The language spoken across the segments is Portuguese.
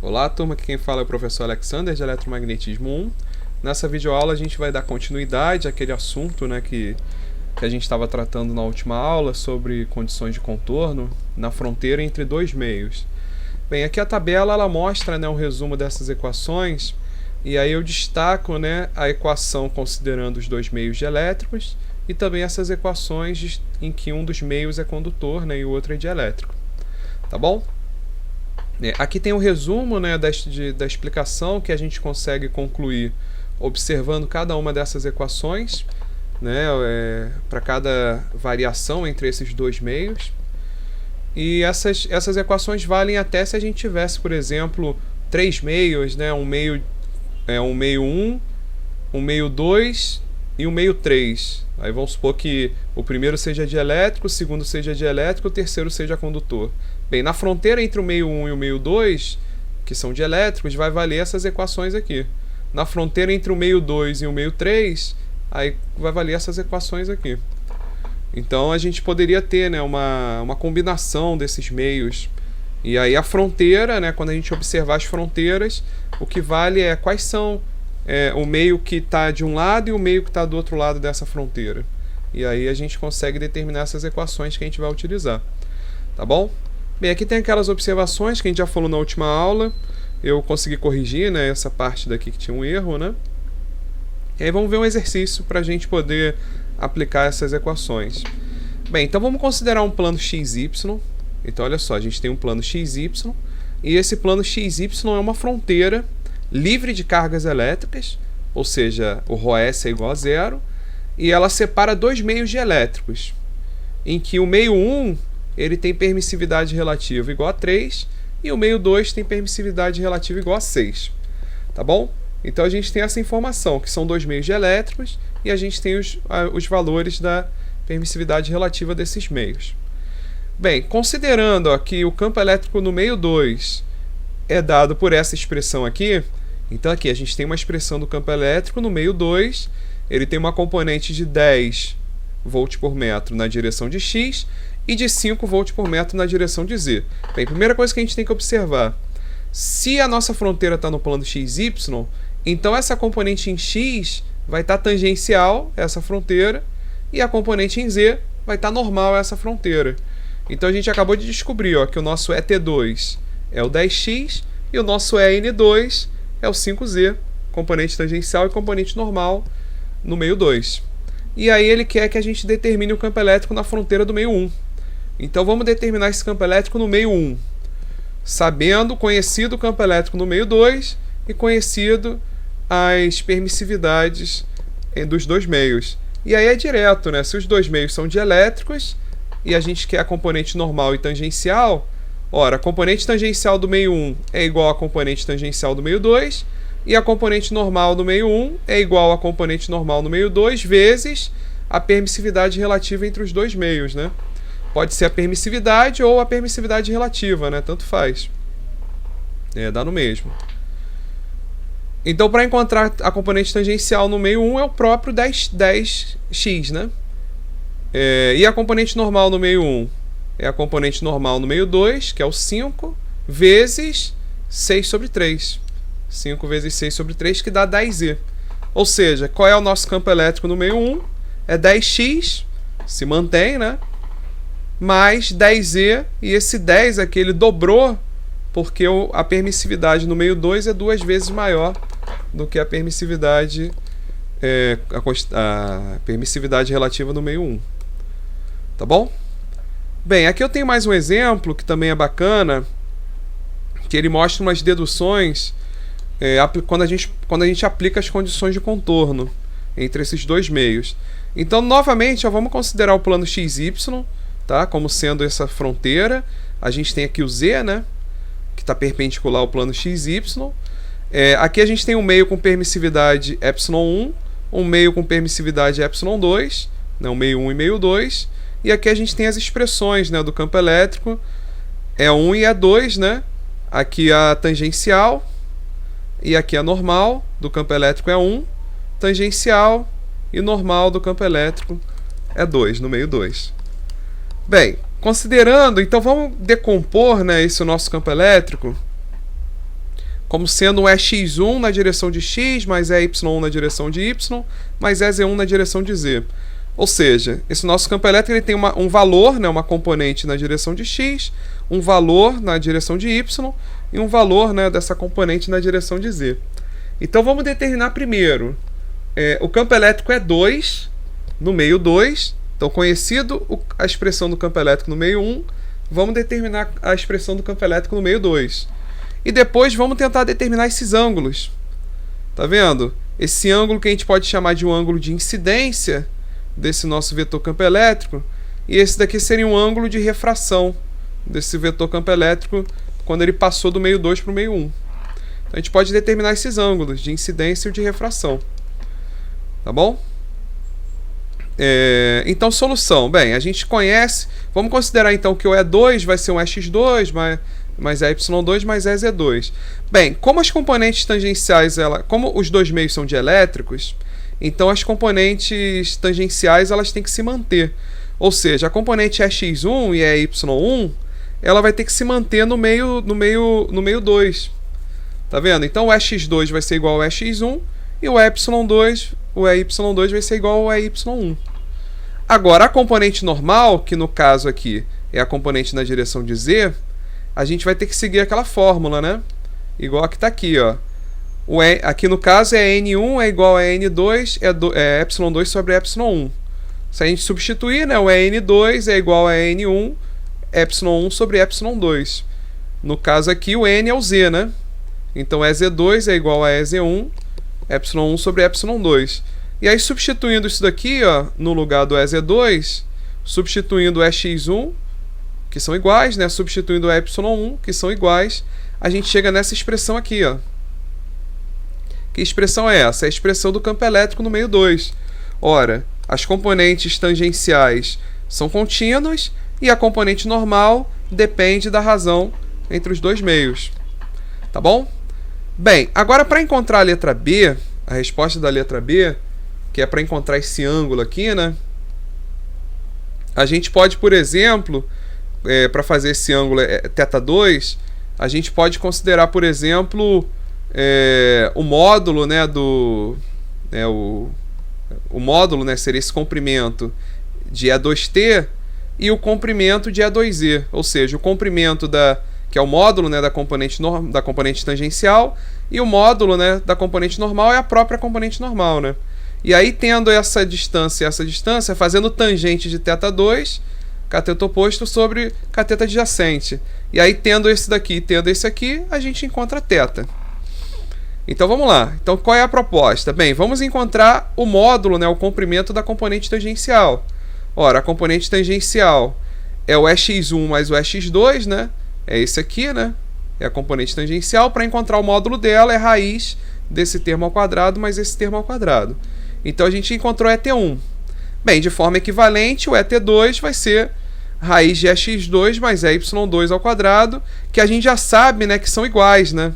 Olá, turma, aqui quem fala é o professor Alexander, de Eletromagnetismo 1. Nessa videoaula a gente vai dar continuidade àquele assunto, que a gente estava tratando na última aula sobre condições de contorno na fronteira entre dois meios. Bem, aqui a tabela ela mostra um resumo dessas equações, e aí eu destaco a equação considerando os dois meios dielétricos e também essas equações em que um dos meios é condutor e o outro é dielétrico. Tá bom? Aqui tem um resumo da explicação que a gente consegue concluir observando cada uma dessas equações, para cada variação entre esses dois meios. E essas equações valem até se a gente tivesse, por exemplo, três meios, um meio 1, um meio 2 e um meio 3. Aí vamos supor que o primeiro seja dielétrico, o segundo seja dielétrico, o terceiro seja condutor. Bem, na fronteira entre o meio 1 e o meio 2, que são dielétricos, vai valer essas equações aqui. Na fronteira entre o meio 2 e o meio 3, aí vai valer essas equações aqui. Então a gente poderia ter uma combinação desses meios. E aí a fronteira, quando a gente observar as fronteiras, o que vale é quais são o meio que está de um lado e o meio que está do outro lado dessa fronteira. E aí a gente consegue determinar essas equações que a gente vai utilizar. Tá bom? Bem, aqui tem aquelas observações que a gente já falou na última aula. Eu consegui corrigir essa parte daqui que tinha um erro. E aí vamos ver um exercício para a gente poder aplicar essas equações. Bem, então vamos considerar um plano XY. Então olha só, a gente tem um plano XY e esse plano XY é uma fronteira livre de cargas elétricas, ou seja, o ρS é igual a zero, e ela separa dois meios dielétricos, em que o meio 1 ele tem permissividade relativa igual a 3 e o meio 2 tem permissividade relativa igual a 6. Tá bom? Então a gente tem essa informação, que são dois meios dielétricos, e a gente tem os valores da permissividade relativa desses meios. Bem, considerando que o campo elétrico no meio 2 é dado por essa expressão aqui, então aqui a gente tem uma expressão do campo elétrico no meio 2, ele tem uma componente de 10 volt por metro na direção de x e de 5 volt por metro na direção de z. Bem, primeira coisa que a gente tem que observar, se a nossa fronteira está no plano XY, então essa componente em x vai estar tangencial a essa fronteira e a componente em z vai estar normal a essa fronteira. Então a gente acabou de descobrir que o nosso ET2 é o 10x e o nosso EN2 é o 5z, componente tangencial e componente normal no meio 2. E aí ele quer que a gente determine o campo elétrico na fronteira do meio 1. Então vamos determinar esse campo elétrico no meio 1, conhecido o campo elétrico no meio 2 e conhecido as permissividades dos dois meios. E aí é direto, se os dois meios são dielétricos e a gente quer a componente normal e tangencial, ora, a componente tangencial do meio 1 é igual à componente tangencial do meio 2, e a componente normal do meio 1 é igual à componente normal no meio 2 vezes a permissividade relativa entre os dois meios, Pode ser a permissividade ou a permissividade relativa, tanto faz. Dá no mesmo. Então, para encontrar a componente tangencial no meio 1 é o próprio 10x, e a componente normal no meio 1 é a componente normal no meio 2, que é o 5, vezes 6 sobre 3. 5 vezes 6 sobre 3, que dá 10z. Ou seja, qual é o nosso campo elétrico no meio 1? É 10x, se mantém, mais 10z, e esse 10 aqui ele dobrou, porque a permissividade no meio 2 é 2 vezes maior do que a permissividade, a permissividade relativa no meio 1. Tá bom? Bem, aqui eu tenho mais um exemplo que também é bacana, que ele mostra umas deduções quando a gente aplica as condições de contorno entre esses dois meios. Então, novamente, vamos considerar o plano XY, como sendo essa fronteira. A gente tem aqui o Z, que está perpendicular ao plano XY. Aqui a gente tem um meio com permissividade ε1, um meio com permissividade ε2, o meio 1 e meio 2. E aqui a gente tem as expressões do campo elétrico, E1 e E2, Aqui a tangencial e aqui a normal do campo elétrico é 1, tangencial e normal do campo elétrico é 2, no meio 2. Bem, considerando, então vamos decompor esse nosso campo elétrico como sendo um EX1 na direção de x, mais EY1 na direção de y, mais EZ1 na direção de z. Ou seja, esse nosso campo elétrico ele tem um valor, né, uma componente na direção de x, um valor na direção de y e um valor, né, dessa componente na direção de z. Então vamos determinar primeiro. O campo elétrico é 2 no meio 2. Então, conhecido a expressão do campo elétrico no meio 1, vamos determinar a expressão do campo elétrico no meio 2. E depois vamos tentar determinar esses ângulos. Tá vendo? Esse ângulo que a gente pode chamar de um ângulo de incidência desse nosso vetor campo elétrico, e esse daqui seria um ângulo de refração desse vetor campo elétrico quando ele passou do meio 2 para o meio 1. Então, a gente pode determinar esses ângulos de incidência e de refração. Tá bom? Então, solução. Bem, a gente conhece... Vamos considerar, então, que o E2 vai ser um EX2, mais EY2, mais EZ2. Bem, como as componentes tangenciais... Como os dois meios são dielétricos, então as componentes tangenciais elas têm que se manter. Ou seja, a componente EX1 e EY1 ela vai ter que se manter no meio 2. Tá vendo? Então, o EX2 vai ser igual ao EX1 e o EY2 vai ser igual ao EY1. Agora, a componente normal, que no caso aqui é a componente na direção de z, a gente vai ter que seguir aquela fórmula, né? Igual a que está aqui, ó. Aqui no caso é N1 é igual a N2, é Y2 sobre Y1. Se a gente substituir, né, o N2 é igual a N1, Y1 sobre Y2. No caso aqui, o N é o Z, né? Então, EZ2 é igual a EZ1, Y1 sobre Y2. E aí, substituindo isso daqui, ó, no lugar do EZ2, substituindo o EX1, que são iguais, né? Substituindo o EY1, que são iguais, a gente chega nessa expressão aqui, ó. Que expressão é essa? É a expressão do campo elétrico no meio 2. Ora, as componentes tangenciais são contínuas e a componente normal depende da razão entre os dois meios. Tá bom? Bem, agora para encontrar a letra B, a resposta da letra B, que é para encontrar esse ângulo aqui, né? A gente pode, por exemplo, para fazer esse ângulo θ2, a gente pode considerar, por exemplo, o módulo, né, o módulo, né, seria esse comprimento de E2t e o comprimento de E2e, ou seja, o comprimento que é o módulo, né, da componente tangencial, e o módulo, né, da componente normal é a própria componente normal, né? E aí, tendo essa distância e essa distância, fazendo tangente de θ2, cateto oposto sobre cateto adjacente. E aí, tendo esse daqui e tendo esse aqui, a gente encontra θ. Então, vamos lá. Então, qual é a proposta? Bem, vamos encontrar o módulo, né, o comprimento da componente tangencial. Ora, a componente tangencial é o EX1 mais o EX2, né? É esse aqui, né? É a componente tangencial. Para encontrar o módulo dela, é raiz desse termo ao quadrado mais esse termo ao quadrado. Então, a gente encontrou ET1. Bem, de forma equivalente, o ET2 vai ser raiz de EX2 mais EY2 ao quadrado, que a gente já sabe, né, que são iguais, né?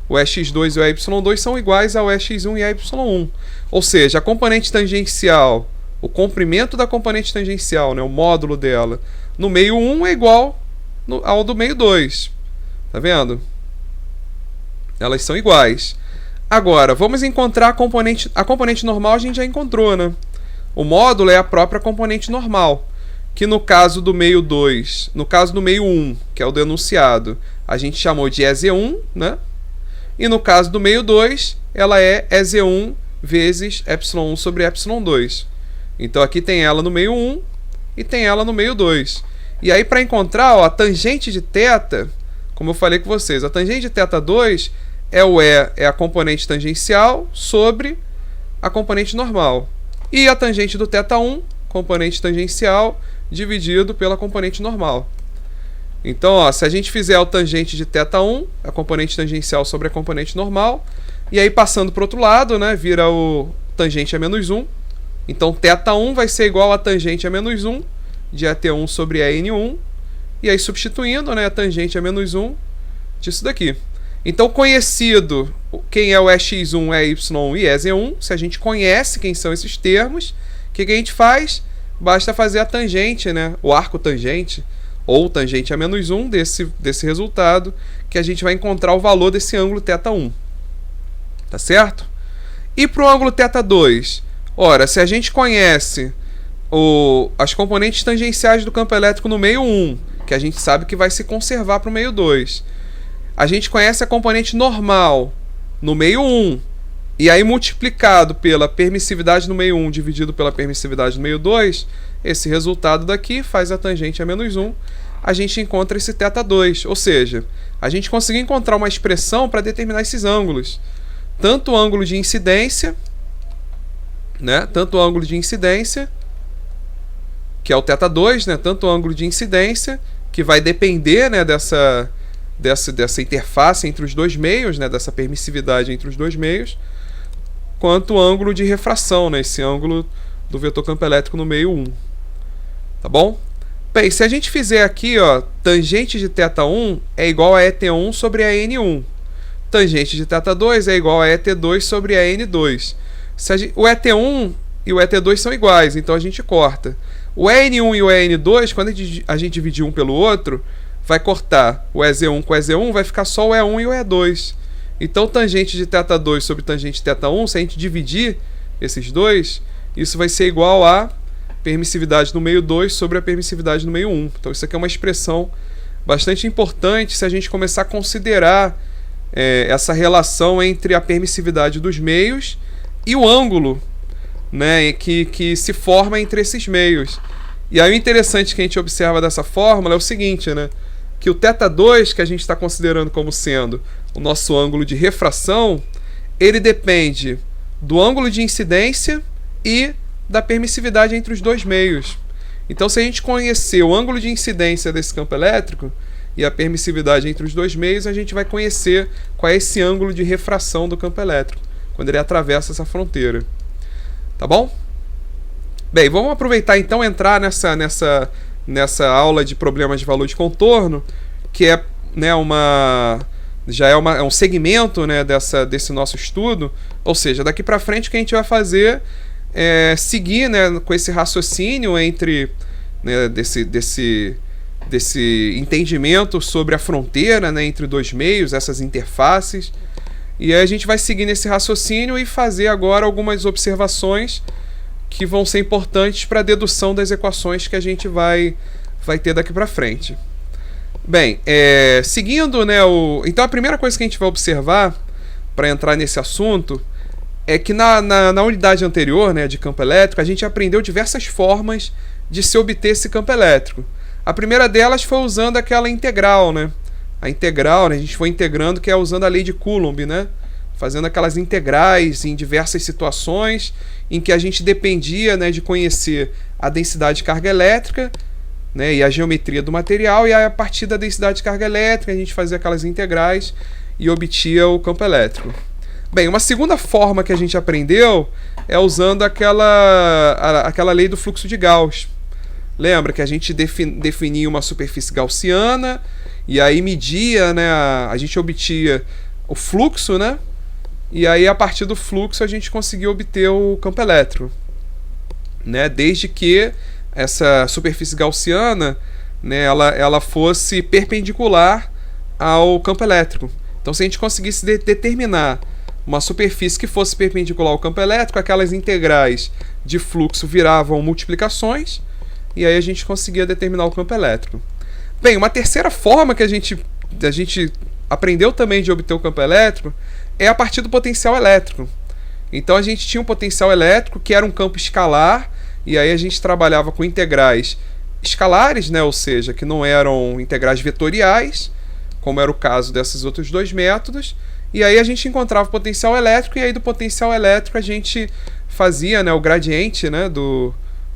O EX2 e o EY2 são iguais ao EX1 e EY1. Ou seja, a componente tangencial, o comprimento da componente tangencial, né, o módulo dela, no meio 1 é igual ao do meio 2. Tá vendo? Elas são iguais. Agora, vamos encontrar a componente normal, a gente já encontrou, né? O módulo é a própria componente normal, que no caso do meio 2, no caso do meio 1, que é o denunciado, a gente chamou de EZ1, né? E no caso do meio 2, ela é EZ1 vezes ε1 sobre ε2. Então, aqui tem ela no meio 1 e tem ela no meio 2. E aí, para encontrar, ó, a tangente de θ, como eu falei com vocês, a tangente de θ2 é a componente tangencial sobre a componente normal. E a tangente do θ1, componente tangencial, dividido pela componente normal. Então, ó, se a gente fizer o tangente de θ1, a componente tangencial sobre a componente normal, e aí passando para o outro lado, né, vira o tangente a menos 1. Então, θ1 vai ser igual a tangente a menos 1 de ET1 sobre EN1. E aí, substituindo, né, a tangente a menos 1 disso daqui. Então, conhecido quem é o EX1, EY e EZ1, se a gente conhece quem são esses termos, o que a gente faz? Basta fazer a tangente, né, o arco tangente, ou tangente a menos 1 desse resultado, que a gente vai encontrar o valor desse ângulo θ1. Tá certo? E para o ângulo θ2? Ora, se a gente conhece as componentes tangenciais do campo elétrico no meio 1, que a gente sabe que vai se conservar para o meio 2, a gente conhece a componente normal no meio 1, e aí multiplicado pela permissividade no meio 1 dividido pela permissividade no meio 2, esse resultado daqui faz a tangente a menos 1, a gente encontra esse θ2, ou seja, a gente conseguiu encontrar uma expressão para determinar esses ângulos, tanto o ângulo de incidência, né, tanto o ângulo de incidência, que é o θ2, né, tanto o ângulo de incidência, que vai depender, né, dessa interface entre os dois meios, né, dessa permissividade entre os dois meios, quanto o ângulo de refração, né, esse ângulo do vetor campo elétrico no meio 1. Tá bom? Bem, se a gente fizer aqui, ó, tangente de θ1 é igual a ET1 sobre a N1. Tangente de θ2 é igual a ET2 sobre a N2. O ET1 e o ET2 são iguais, então a gente corta. O EN1 e o EN2, quando a gente dividir um pelo outro, vai cortar o EZ1 com o EZ1, vai ficar só o E1 e o E2. Então, tangente de θ2 sobre tangente de θ1, se a gente dividir esses dois, isso vai ser igual a permissividade no meio 2 sobre a permissividade no meio 1. Então, isso aqui é uma expressão bastante importante se a gente começar a considerar essa relação entre a permissividade dos meios e o ângulo, né, que se forma entre esses meios. E aí o interessante que a gente observa dessa fórmula é o seguinte, né, que o θ2, que a gente está considerando como sendo o nosso ângulo de refração, ele depende do ângulo de incidência e da permissividade entre os dois meios. Então, se a gente conhecer o ângulo de incidência desse campo elétrico e a permissividade entre os dois meios, a gente vai conhecer qual é esse ângulo de refração do campo elétrico, quando ele atravessa essa fronteira. Tá bom? Bem, vamos aproveitar então e entrar nessa aula de problemas de valor de contorno, que é, né, é um segmento, né, desse nosso estudo. Ou seja, daqui para frente o que a gente vai fazer é seguir, né, com esse raciocínio entre, né, desse entendimento sobre a fronteira, né, entre dois meios, essas interfaces. E aí a gente vai seguir nesse raciocínio e fazer agora algumas observações que vão ser importantes para a dedução das equações que a gente vai ter daqui para frente. Bem, seguindo, né, então a primeira coisa que a gente vai observar para entrar nesse assunto é que na unidade anterior, né, de campo elétrico, a gente aprendeu diversas formas de se obter esse campo elétrico. A primeira delas foi usando aquela integral, né? A integral, né, a gente foi integrando, que é usando a lei de Coulomb, né? Fazendo aquelas integrais em diversas situações em que a gente dependia, né, de conhecer a densidade de carga elétrica, né, e a geometria do material, e aí, a partir da densidade de carga elétrica a gente fazia aquelas integrais e obtia o campo elétrico. Bem, uma segunda forma que a gente aprendeu é usando aquela lei do fluxo de Gauss. Lembra que a gente definia uma superfície gaussiana e aí media, né, a gente obtia o fluxo, né? E aí, a partir do fluxo, a gente conseguiu obter o campo elétrico, né? Desde que essa superfície gaussiana, né, ela fosse perpendicular ao campo elétrico. Então, se a gente conseguisse determinar uma superfície que fosse perpendicular ao campo elétrico, aquelas integrais de fluxo viravam multiplicações, e aí a gente conseguia determinar o campo elétrico. Bem, uma terceira forma que a gente aprendeu também de obter o campo elétrico é a partir do potencial elétrico. Então a gente tinha um potencial elétrico que era um campo escalar, e aí a gente trabalhava com integrais escalares, né? Ou seja, que não eram integrais vetoriais, como era o caso desses outros dois métodos, e aí a gente encontrava o potencial elétrico, e aí do potencial elétrico a gente fazia, né, o gradiente, né,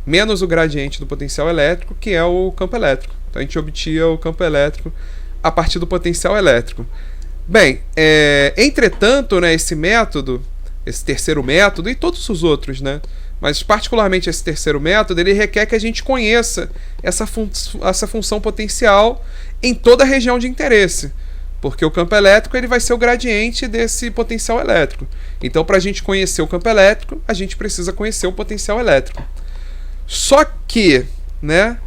menos o gradiente do potencial elétrico, que é o campo elétrico. Então a gente obtia o campo elétrico a partir do potencial elétrico. Bem, entretanto, né, esse método, esse terceiro método, e todos os outros, né, mas particularmente esse terceiro método, ele requer que a gente conheça essa função potencial em toda a região de interesse, porque o campo elétrico ele vai ser o gradiente desse potencial elétrico. Então, para a gente conhecer o campo elétrico, a gente precisa conhecer o potencial elétrico. Só que, né,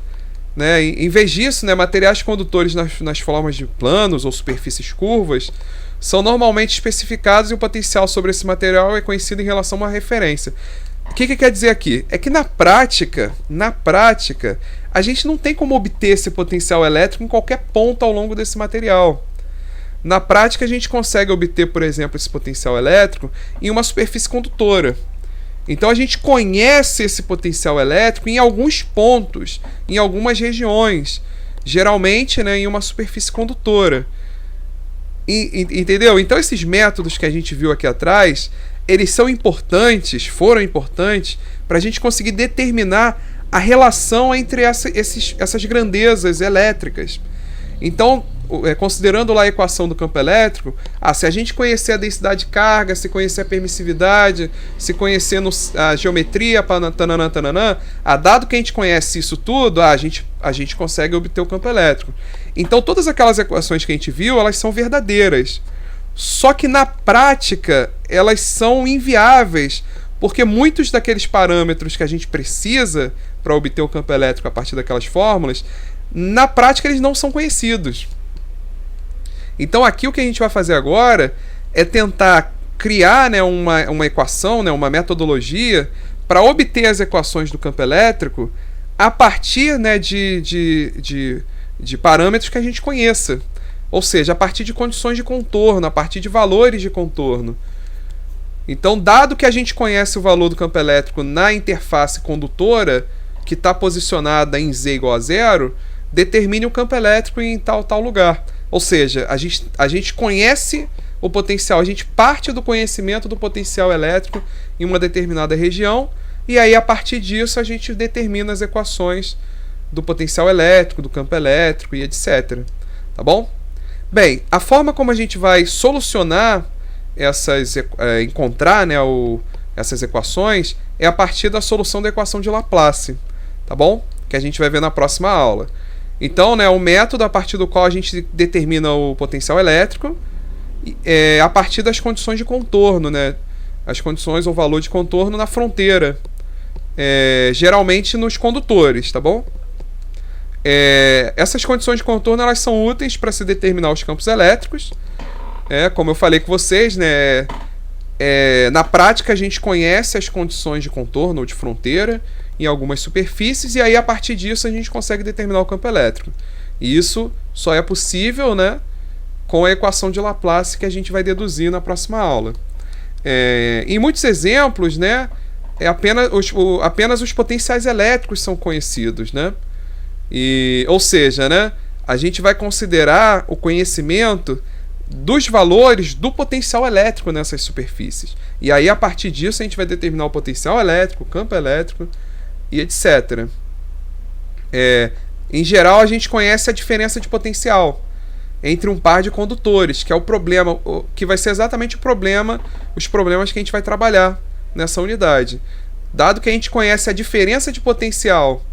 né? Em vez disso, né, materiais condutores nas formas de planos ou superfícies curvas são normalmente especificados e o potencial sobre esse material é conhecido em relação a uma referência. O que quer dizer aqui? É que na prática, a gente não tem como obter esse potencial elétrico em qualquer ponto ao longo desse material. Na prática, a gente consegue obter, por exemplo, esse potencial elétrico em uma superfície condutora. Então a gente conhece esse potencial elétrico em alguns pontos, em algumas regiões, geralmente, né, em uma superfície condutora. Entendeu? Então esses métodos que a gente viu aqui atrás, eles foram importantes para a gente conseguir determinar a relação entre essas grandezas elétricas. Então, considerando lá a equação do campo elétrico, se a gente conhecer a densidade de carga, se conhecer a permissividade, se conhecer a geometria, dado que a gente conhece isso tudo, a gente consegue obter o campo elétrico. Então todas aquelas equações que a gente viu, elas são verdadeiras. Só que na prática, elas são inviáveis, porque muitos daqueles parâmetros que a gente precisa para obter o campo elétrico a partir daquelas fórmulas, na prática eles não são conhecidos. Então aqui o que a gente vai fazer agora é tentar criar, né, uma equação, né, uma metodologia para obter as equações do campo elétrico a partir, né, de parâmetros que a gente conheça. Ou seja, a partir de condições de contorno, a partir de valores de contorno. Então, dado que a gente conhece o valor do campo elétrico na interface condutora, que está posicionada em Z igual a 0, determine o campo elétrico em tal lugar. Ou seja, a gente conhece o potencial, a gente parte do conhecimento do potencial elétrico em uma determinada região, e aí a partir disso a gente determina as equações do potencial elétrico, do campo elétrico e etc. Tá bom? Bem, a forma como a gente vai solucionar encontrar, né, essas equações é a partir da solução da equação de Laplace, tá bom? Que a gente vai ver na próxima aula. Então, né, o método a partir do qual a gente determina o potencial elétrico é a partir das condições de contorno, né? As condições ou valor de contorno na fronteira, geralmente nos condutores, tá bom? Essas condições de contorno elas são úteis para se determinar os campos elétricos. Como eu falei com vocês, né, na prática a gente conhece as condições de contorno ou de fronteira em algumas superfícies e aí a partir disso a gente consegue determinar o campo elétrico. E isso só é possível, né, com a equação de Laplace que a gente vai deduzir na próxima aula. Em muitos exemplos, né, apenas os potenciais elétricos são conhecidos, né? Ou seja, né, a gente vai considerar o conhecimento dos valores do potencial elétrico nessas superfícies. E aí, a partir disso, a gente vai determinar o potencial elétrico, o campo elétrico e etc. Em geral, a gente conhece a diferença de potencial entre um par de condutores, que é o problema, que vai ser exatamente os problemas que a gente vai trabalhar nessa unidade. Dado que a gente conhece a diferença de potencial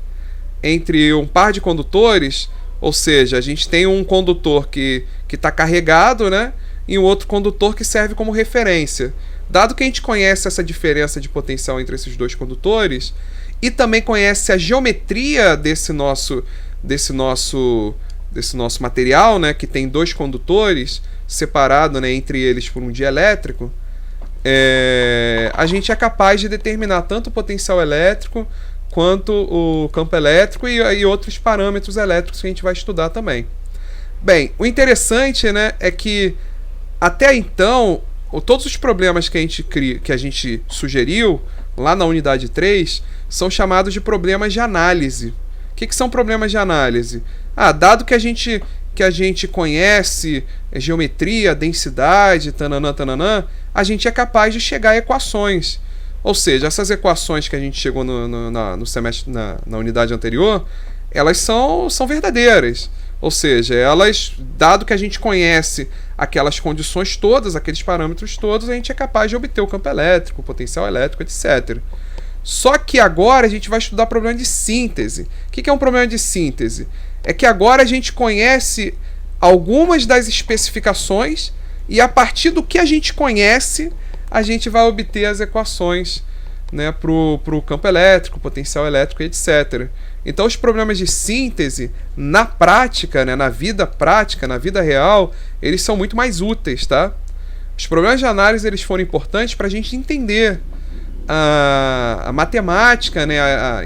entre um par de condutores, ou seja, a gente tem um condutor que está carregado, né, e um outro condutor que serve como referência. Dado que a gente conhece essa diferença de potencial entre esses dois condutores e também conhece a geometria desse nosso material, né, que tem dois condutores separados, né, entre eles por um dielétrico, a gente é capaz de determinar tanto o potencial elétrico quanto o campo elétrico e outros parâmetros elétricos que a gente vai estudar também. Bem, o interessante, né, é que até então, todos os problemas que a gente sugeriu lá na unidade 3 são chamados de problemas de análise. O que são problemas de análise? Dado que a gente conhece geometria, densidade, a gente é capaz de chegar a equações. Ou seja, essas equações que a gente chegou no semestre, na unidade anterior, elas são verdadeiras. Ou seja, dado que a gente conhece aquelas condições todas, aqueles parâmetros todos, a gente é capaz de obter o campo elétrico, o potencial elétrico, etc. Só que agora a gente vai estudar problema de síntese. O que é um problema de síntese? É que agora a gente conhece algumas das especificações e a partir do que a gente conhece, a gente vai obter as equações né, para o campo elétrico, potencial elétrico, etc. Então, os problemas de síntese, na prática, né, na vida prática, na vida real, eles são muito mais úteis, tá? Os problemas de análise eles foram importantes para a gente entender a matemática, né,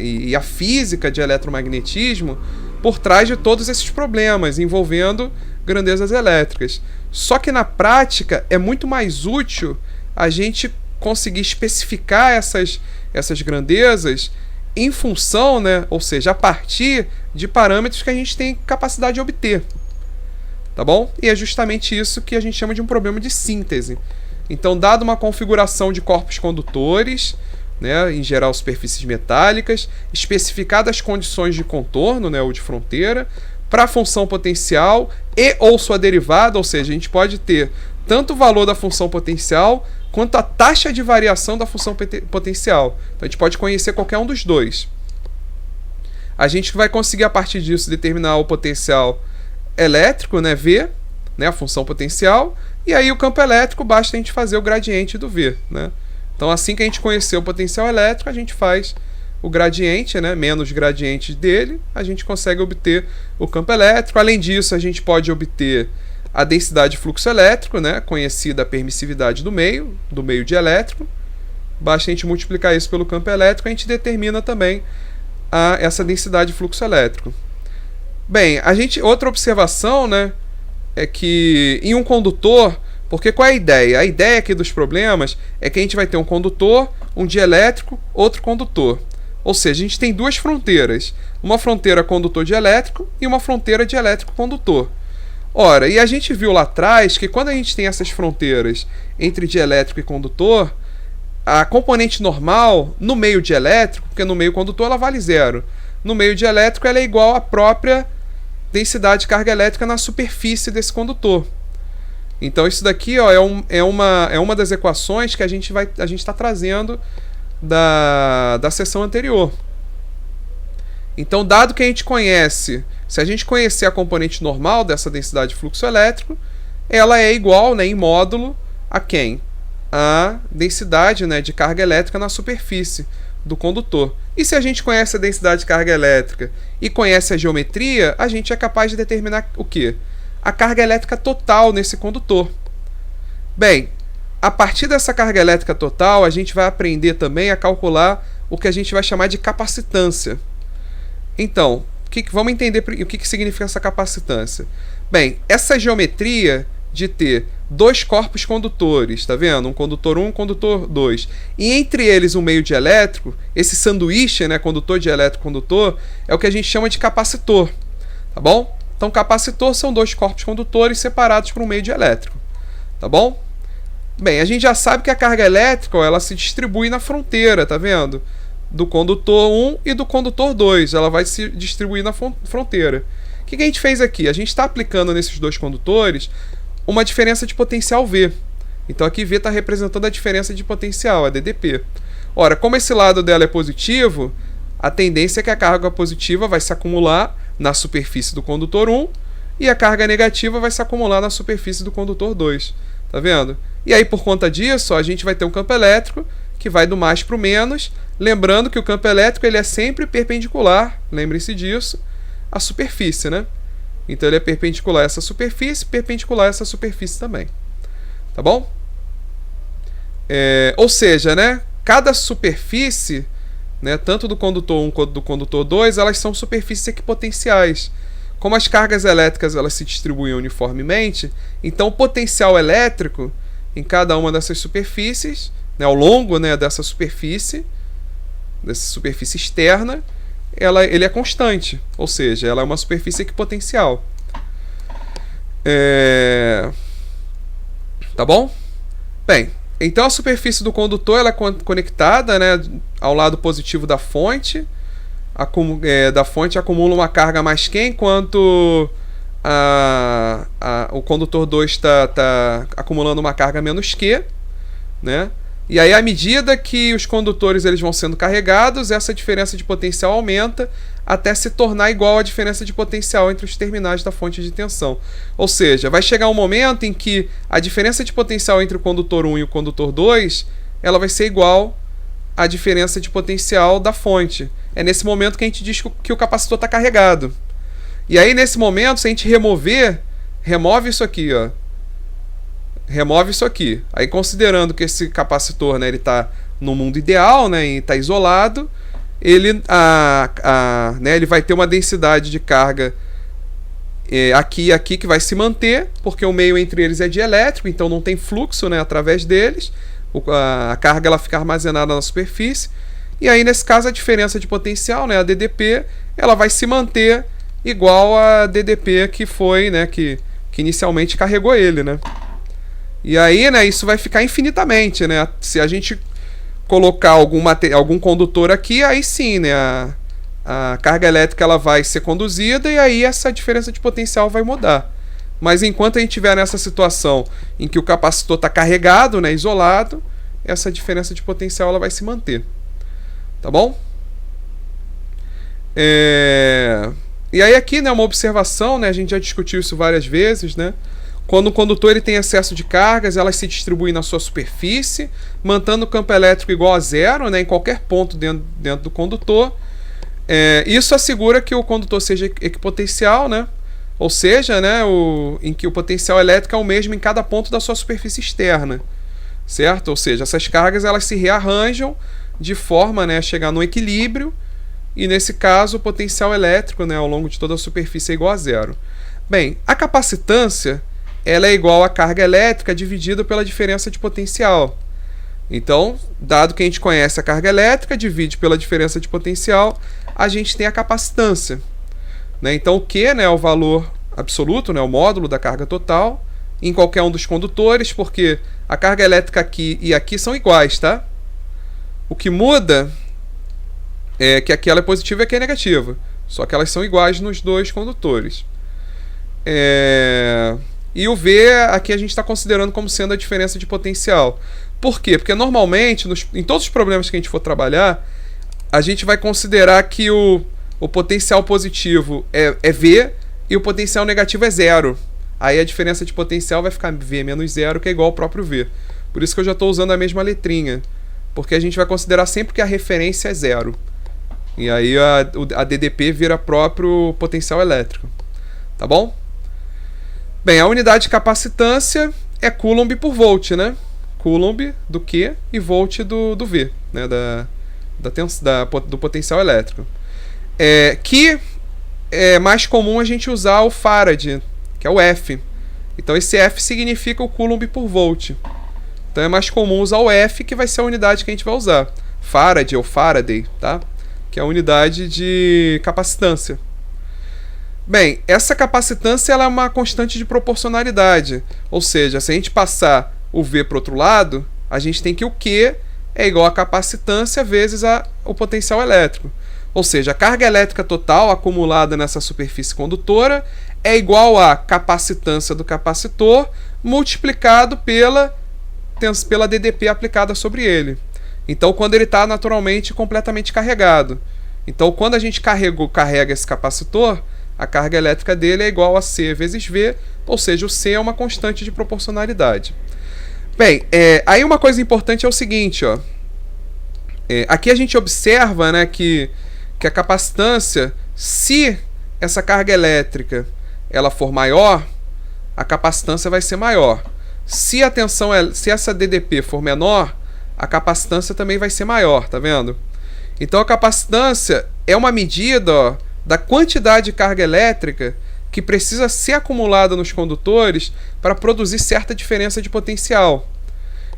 e a física de eletromagnetismo por trás de todos esses problemas envolvendo grandezas elétricas. Só que na prática é muito mais útil a gente conseguir especificar essas grandezas em função, né, ou seja, a partir de parâmetros que a gente tem capacidade de obter. Tá bom? E é justamente isso que a gente chama de um problema de síntese. Então, dada uma configuração de corpos condutores, né, em geral superfícies metálicas, especificadas as condições de contorno, né, ou de fronteira, para a função potencial e ou sua derivada, ou seja, a gente pode ter tanto o valor da função potencial quanto a taxa de variação da função potencial. Então, a gente pode conhecer qualquer um dos dois. A gente vai conseguir, a partir disso, determinar o potencial elétrico, né, V, né, a função potencial, e aí o campo elétrico basta a gente fazer o gradiente do V, né? Então, assim que a gente conhecer o potencial elétrico, a gente faz o gradiente, né, menos gradiente dele, a gente consegue obter o campo elétrico. Além disso, a gente pode obter a densidade de fluxo elétrico, né, conhecida a permissividade do meio dielétrico. Basta a gente multiplicar isso pelo campo elétrico, a gente determina também essa densidade de fluxo elétrico. Bem, outra observação, né, é que em um condutor, porque qual é a ideia? A ideia aqui dos problemas é que a gente vai ter um condutor, um dielétrico, outro condutor. Ou seja, a gente tem duas fronteiras, uma fronteira condutor dielétrico e uma fronteira dielétrico condutor. Ora, e a gente viu lá atrás que quando a gente tem essas fronteiras entre dielétrico e condutor, a componente normal no meio dielétrico, porque no meio condutor ela vale zero, no meio dielétrico ela é igual à própria densidade de carga elétrica na superfície desse condutor. Então isso daqui, ó, é uma das equações que a gente está trazendo da sessão anterior. Então, dado que a gente conhece, se a gente conhecer a componente normal dessa densidade de fluxo elétrico, ela é igual, né, em módulo a quem? A densidade, né, de carga elétrica na superfície do condutor. E se a gente conhece a densidade de carga elétrica e conhece a geometria, a gente é capaz de determinar o quê? A carga elétrica total nesse condutor. Bem, a partir dessa carga elétrica total, a gente vai aprender também a calcular o que a gente vai chamar de capacitância. Então, vamos entender o que significa essa capacitância. Bem, essa geometria de ter dois corpos condutores, tá vendo? Um condutor 1 e um condutor 2. E entre eles um meio dielétrico, esse sanduíche, né, condutor dielétrico condutor, é o que a gente chama de capacitor, tá bom? Então, capacitor são dois corpos condutores separados por um meio dielétrico, tá bom? Bem, a gente já sabe que a carga elétrica, ó, ela se distribui na fronteira, tá vendo? Do condutor 1 e do condutor 2, ela vai se distribuir na fronteira. O que a gente fez aqui? A gente está aplicando nesses dois condutores uma diferença de potencial V. Então aqui V está representando a diferença de potencial, a DDP. Ora, como esse lado dela é positivo, a tendência é que a carga positiva vai se acumular na superfície do condutor 1 e a carga negativa vai se acumular na superfície do condutor 2. Tá vendo? E aí, por conta disso, ó, a gente vai ter um campo elétrico que vai do mais para o menos. Lembrando que o campo elétrico ele é sempre perpendicular, lembrem-se disso, à superfície, né? Então ele é perpendicular a essa superfície, perpendicular a essa superfície também. Tá bom? Ou seja, né, cada superfície, né, tanto do condutor 1 quanto do condutor 2, elas são superfícies equipotenciais. Como as cargas elétricas elas se distribuem uniformemente, então o potencial elétrico em cada uma dessas superfícies, né, ao longo, né, dessa superfície externa, ele é constante, ou seja, ela é uma superfície equipotencial. Tá bom? Bem, então a superfície do condutor ela é conectada, né, ao lado positivo da fonte. Da fonte acumula uma carga mais Q, enquanto o condutor 2 está acumulando uma carga menos Q, né? E aí, à medida que os condutores eles vão sendo carregados, essa diferença de potencial aumenta até se tornar igual à diferença de potencial entre os terminais da fonte de tensão. Ou seja, vai chegar um momento em que a diferença de potencial entre o condutor 1 e o condutor 2 ela vai ser igual a diferença de potencial da fonte. É nesse momento que a gente diz que o capacitor está carregado. E aí, nesse momento, se a gente remove isso aqui, ó. Remove isso aqui. Aí, considerando que esse capacitor, né, ele está no mundo ideal, né, e está isolado, ele vai ter uma densidade de carga aqui e aqui que vai se manter, porque o meio entre eles é dielétrico, então não tem fluxo, né, através deles. A carga ela fica armazenada na superfície. E aí, nesse caso, a diferença de potencial, né, a DDP, ela vai se manter igual a DDP que foi, né, que inicialmente carregou ele, né? E aí, né, isso vai ficar infinitamente, né? Se a gente colocar algum condutor aqui, aí sim, né, a carga elétrica ela vai ser conduzida e aí essa diferença de potencial vai mudar. Mas enquanto a gente estiver nessa situação em que o capacitor está carregado, né, isolado, essa diferença de potencial ela vai se manter. Tá bom? E aí aqui, né, uma observação, né, a gente já discutiu isso várias vezes, né? Quando o condutor ele tem excesso de cargas, elas se distribuem na sua superfície, mantendo o campo elétrico igual a zero, né, em qualquer ponto dentro do condutor. Isso assegura que o condutor seja equipotencial, né? Ou seja, né, em que o potencial elétrico é o mesmo em cada ponto da sua superfície externa, certo? Ou seja, essas cargas elas se rearranjam de forma, né, a chegar no equilíbrio, e nesse caso o potencial elétrico, né, ao longo de toda a superfície é igual a zero. Bem, a capacitância ela é igual à carga elétrica dividida pela diferença de potencial. Então, dado que a gente conhece a carga elétrica, divide pela diferença de potencial, a gente tem a capacitância. Né? Então, o Q, né, é o valor absoluto, né, o módulo da carga total, em qualquer um dos condutores, porque a carga elétrica aqui e aqui são iguais, tá? O que muda é que aqui ela é positiva e aqui é negativa. Só que elas são iguais nos dois condutores. E o V aqui a gente está considerando como sendo a diferença de potencial. Por quê? Porque normalmente, em todos os problemas que a gente for trabalhar, a gente vai considerar que o potencial positivo é V e o potencial negativo é zero. Aí a diferença de potencial vai ficar V menos zero, que é igual ao próprio V. Por isso que eu já estou usando a mesma letrinha. Porque a gente vai considerar sempre que a referência é zero. E aí a DDP vira próprio potencial elétrico. Tá bom? Bem, a unidade de capacitância é Coulomb por volt, né? Coulomb do Q e volt do V, né? Do potencial elétrico. Que é mais comum a gente usar o Farad, que é o F. Então esse F significa o Coulomb por volt. Então é mais comum usar o F, que vai ser a unidade que a gente vai usar. Farad ou Faraday, tá? Que é a unidade de capacitância. Bem, essa capacitância ela é uma constante de proporcionalidade. Ou seja, se a gente passar o V para o outro lado, a gente tem que o Q é igual a capacitância vezes o potencial elétrico. Ou seja, a carga elétrica total acumulada nessa superfície condutora é igual à capacitância do capacitor multiplicado pela DDP aplicada sobre ele. Então, quando ele está naturalmente completamente carregado. Então, quando a gente carrega esse capacitor, a carga elétrica dele é igual a C vezes V, ou seja, o C é uma constante de proporcionalidade. Bem, aí uma coisa importante é o seguinte, ó. Aqui a gente observa, né, que a capacitância, se essa carga elétrica ela for maior, a capacitância vai ser maior. Se essa DDP for menor, a capacitância também vai ser maior, tá vendo? Então a capacitância é uma medida, ó, da quantidade de carga elétrica que precisa ser acumulada nos condutores para produzir certa diferença de potencial.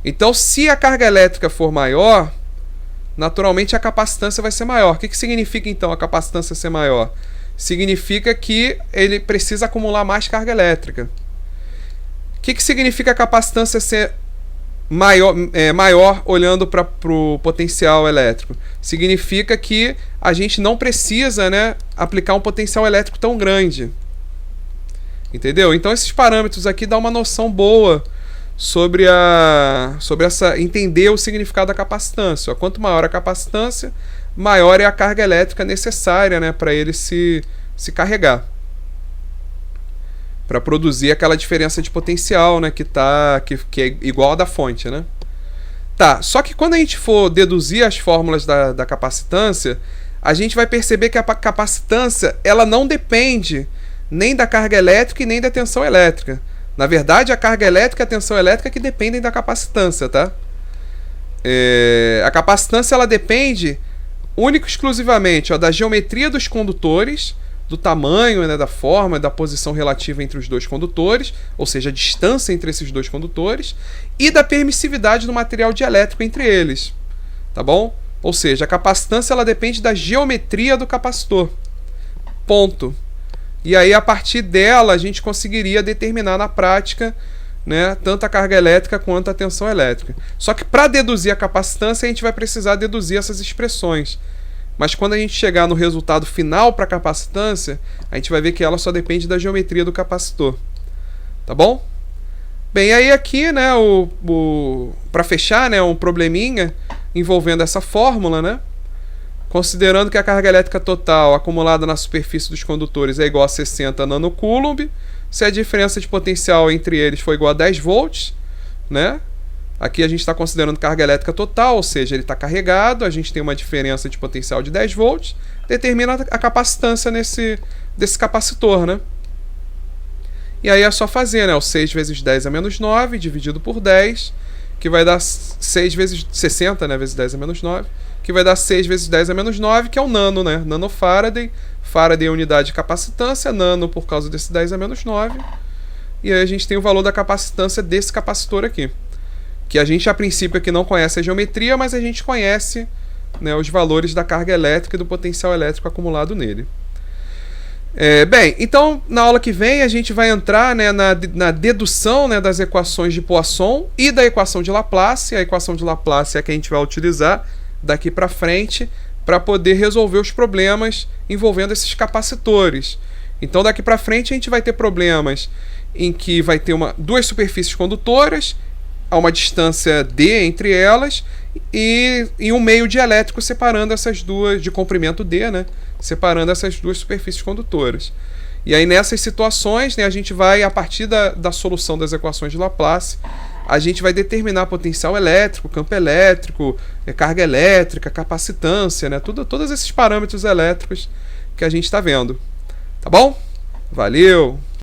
Então, se a carga elétrica for maior, naturalmente a capacitância vai ser maior. O que significa então a capacitância ser maior? Significa que ele precisa acumular mais carga elétrica. O que significa a capacitância ser maior olhando para o potencial elétrico? Significa que a gente não precisa, né, aplicar um potencial elétrico tão grande. Entendeu? Então esses parâmetros aqui dão uma noção boa sobre entender o significado da capacitância. Quanto maior a capacitância, maior é a carga elétrica necessária, né, para ele se carregar, para produzir aquela diferença de potencial, né, que é igual à da fonte, né? Tá, só que quando a gente for deduzir as fórmulas da capacitância, a gente vai perceber que a capacitância ela não depende nem da carga elétrica e nem da tensão elétrica. Na verdade, a carga elétrica e a tensão elétrica que dependem da capacitância, tá? A capacitância ela depende única e exclusivamente da geometria dos condutores, do tamanho, né, da forma, da posição relativa entre os dois condutores, ou seja, a distância entre esses dois condutores, e da permissividade do material dielétrico entre eles. Tá bom? Ou seja, a capacitância ela depende da geometria do capacitor. Ponto. E aí, a partir dela, a gente conseguiria determinar na prática, né, tanto a carga elétrica quanto a tensão elétrica. Só que para deduzir a capacitância, a gente vai precisar deduzir essas expressões. Mas quando a gente chegar no resultado final para a capacitância, a gente vai ver que ela só depende da geometria do capacitor. Tá bom? Bem, aí aqui, né, para fechar, né, um probleminha envolvendo essa fórmula, né? Considerando que a carga elétrica total acumulada na superfície dos condutores é igual a 60 nanocoulomb, se a diferença de potencial entre eles for igual a 10 volts, né? Aqui a gente está considerando carga elétrica total, ou seja, ele está carregado, a gente tem uma diferença de potencial de 10 volts, determina a capacitância desse capacitor, né? E aí é só fazer, né? O 6 vezes 10 a menos 9 dividido por 10, que vai dar 6 vezes 60, né? Vezes 10 a menos 9, que vai dar 6 vezes 10 a menos 9, que é o nano, né? Nanofaraday. Faraday é a unidade de capacitância, nano por causa desse 10 a menos 9. E aí a gente tem o valor da capacitância desse capacitor aqui. Que a gente, a princípio, aqui não conhece a geometria, mas a gente conhece, né, os valores da carga elétrica e do potencial elétrico acumulado nele. Bem, então, na aula que vem, a gente vai entrar, né, na dedução, né, das equações de Poisson e da equação de Laplace. A equação de Laplace é a que a gente vai utilizar daqui para frente para poder resolver os problemas envolvendo esses capacitores. Então, daqui para frente, a gente vai ter problemas em que vai ter duas superfícies condutoras, a uma distância d entre elas e um meio dielétrico separando essas duas, de comprimento d, né, separando essas duas superfícies condutoras. E aí nessas situações, né, a gente vai, a partir da solução das equações de Laplace, a gente vai determinar potencial elétrico, campo elétrico, carga elétrica, capacitância, né, todos esses parâmetros elétricos que a gente está vendo. Tá bom? Valeu!